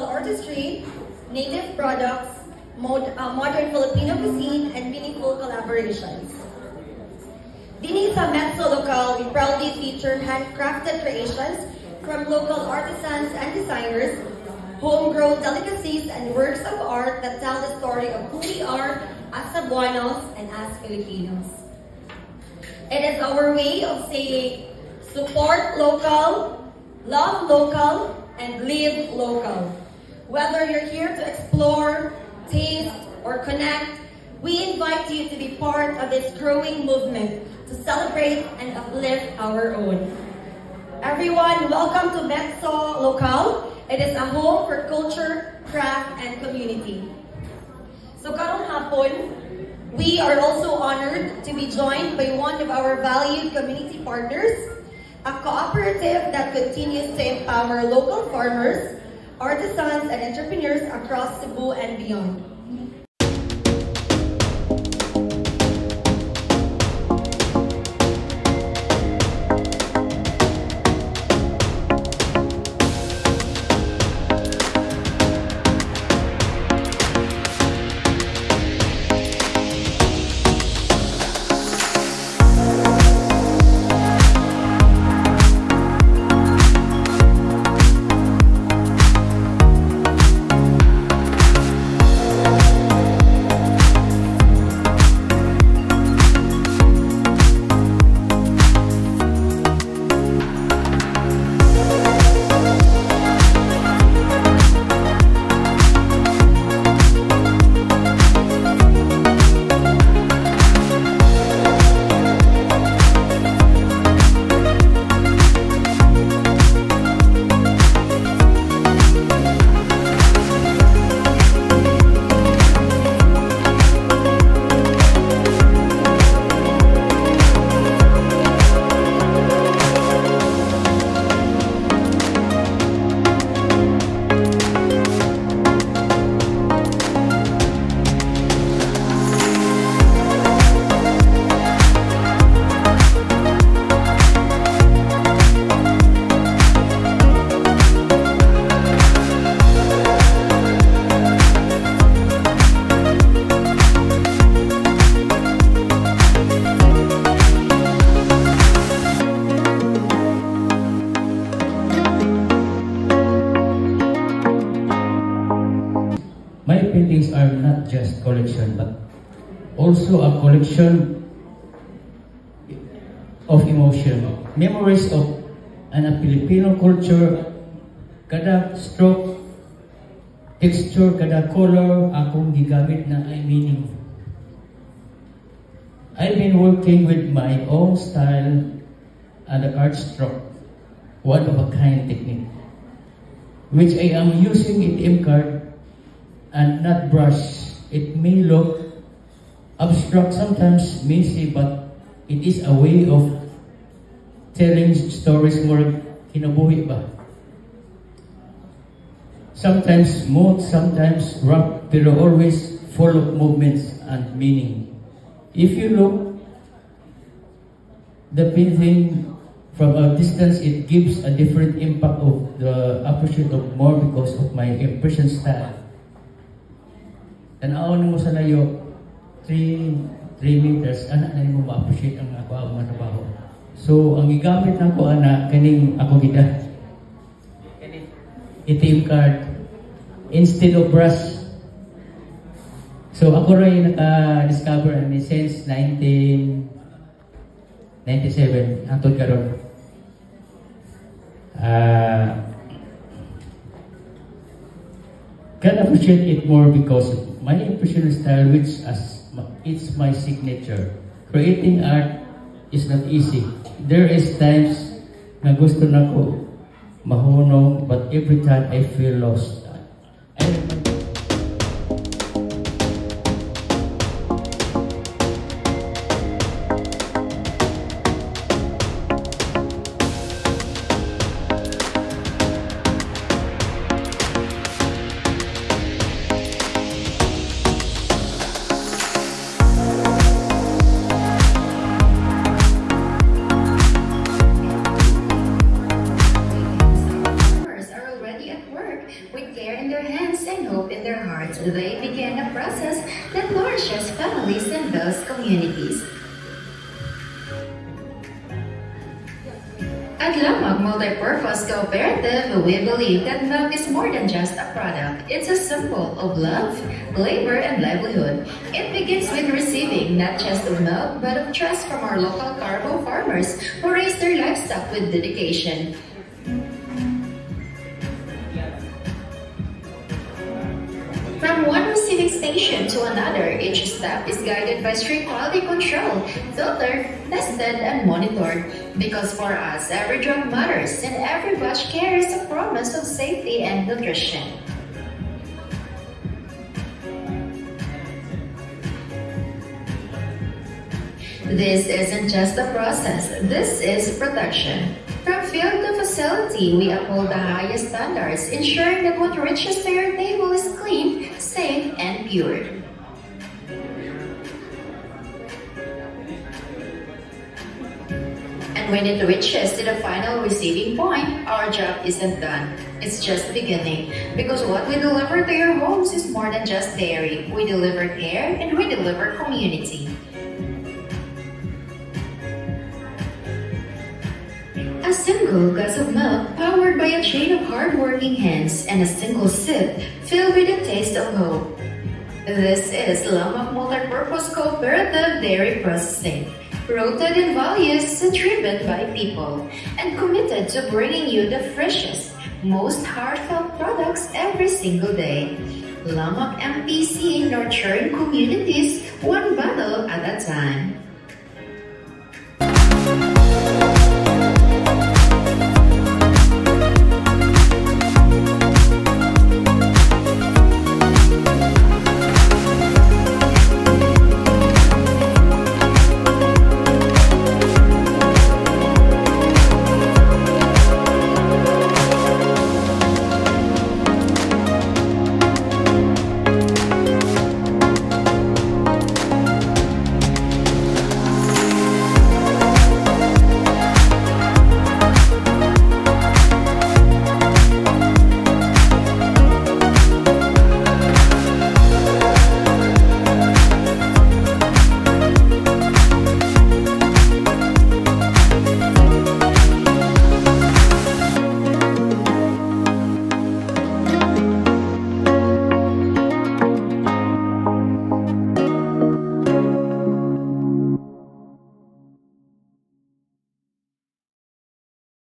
local artistry, native products, modern Filipino cuisine, and meaningful collaborations. Dini sa Metso Local, we proudly feature handcrafted creations from local artisans and designers, homegrown delicacies and works of art that tell the story of who we are as Cebuanos and as Filipinos. It is our way of saying, support local, love local, and live local. Whether you're here to explore, taste, or connect, we invite you to be part of this growing movement to celebrate and uplift our own. Everyone, welcome to Metso Local. It is a home for culture, craft, and community. So karong hapon, we are also honored to be joined by one of our valued community partners, a cooperative that continues to empower local farmers, artisans, and entrepreneurs across Cebu and beyond. Paintings are not just collection, but also a collection of emotion, memories of a Filipino culture. Kada stroke, texture, kada color, akong gigamit na ay meaning. I've been working with my own style and the art stroke, one of a kind technique, which I am using in M-card and not brush. It may look abstract, sometimes messy, but it is a way of telling stories more kinabuhi ba. Sometimes smooth, sometimes rough, pero always full of movements and meaning. If you look the painting from a distance, it gives a different impact of the appreciate of more because of my impression style. Tanawan mo sa layo, 3 meters, anak na mo ma-appreciate ang ako ang trabaho. So, ang gigamit na ko, anak, kaning ako gida. Itim card, instead of brush. So, ako rin naka-discover ani since 1997, hangtod karon. Can appreciate it more because my impressionist style, which it's my signature. Creating art is not easy. There is times na gusto na ko mahunong, but every time I feel lost. With care and their hands and hope in their hearts, they begin a process that nourishes families and builds communities. At Lamag Multipurpose Cooperative, we believe that milk is more than just a product. It's a symbol of love, labor, and livelihood. It begins with receiving not just of milk, but of trust from our local Carbo farmers who raise their livestock with dedication. From one receiving station to another, each step is guided by strict quality control, filtered, tested, and monitored. Because for us, every drop matters and every batch carries a promise of safety and nutrition. This isn't just a process, this is protection. From field to facility, we uphold the highest standards, ensuring that what reaches to your table is clean, safe, and pure. And when it reaches to the final receiving point, our job isn't done. It's just beginning. Because what we deliver to your homes is more than just dairy. We deliver care and we deliver community. A single glass of milk powered by a chain of hard-working hands and a single sip filled with a taste of hope. This is Lamag Multipurpose Cooperative Dairy Processing, rooted in values driven by people, and committed to bringing you the freshest, most heartfelt products every single day. Lamag MPC, nurturing communities one bottle at a time.